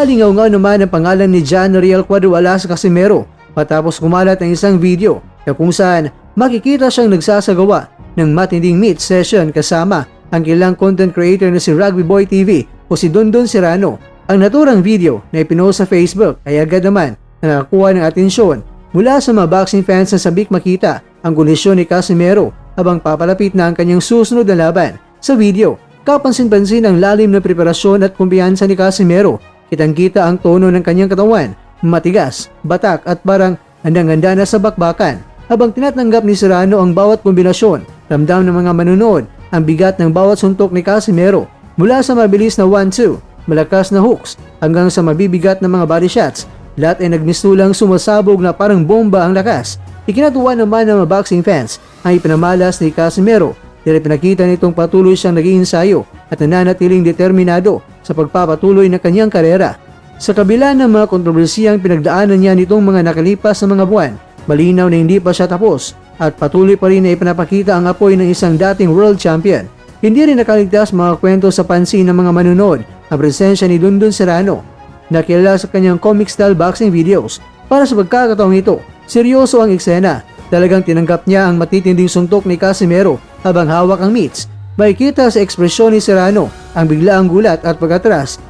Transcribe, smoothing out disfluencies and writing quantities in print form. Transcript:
Umalingaw-ngaw naman ang pangalan ni John Riel Cuadro-Alas Casimero matapos kumalat ang isang video na kung saan makikita siyang nagsasagawa ng matinding meet session kasama ang kilalang content creator na si Rugby Boy TV o si Dondon Serrano. Ang naturang video na ipinost sa Facebook ay agad naman na nakakuha ng atensyon mula sa mga boxing fans na sabik makita ang kondisyon ni Casimero habang papalapit na ang kanyang susunod na laban. Sa video, kapansin-pansin ang lalim na preparasyon at kumpiyansa ni Casimero. Kitang-kita ang tono ng kanyang katawan, matigas, batak at parang handang-handa na sa bakbakan. Habang tinatanggap ni Serrano ang bawat kombinasyon, ramdam ng mga manunood ang bigat ng bawat suntok ni Casimero mula sa mabilis na 1-2, malakas na hooks hanggang sa mabibigat na mga body shots. Lahat ay nagmistulang sumasabog na parang bomba ang lakas. Ikinatuwa naman ng mga boxing fans ang ipinamalas ni Casimero dahil pinakita nitong patuloy siyang nag-iinsayo at nananatiling determinado sa pagpapatuloy ng kanyang karera. Sa kabila ng mga kontrobersiyang pinagdaanan niya nitong mga nakalipas na mga buwan, malinaw na hindi pa siya tapos at patuloy pa rin na ipinapakita ang apoy ng isang dating world champion. Hindi rin nakaligtas mga kwento sa pansin ng mga manunod ang presensya ni Dondon Serrano na kilala sa kanyang comic style boxing videos. Para sa pagkakataong ito, seryoso ang eksena. Talagang tinanggap niya ang matitinding suntok ni Casimero habang hawak ang mitts. Makikita sa ekspresyon ni Serrano ang biglaang gulat at pag-atras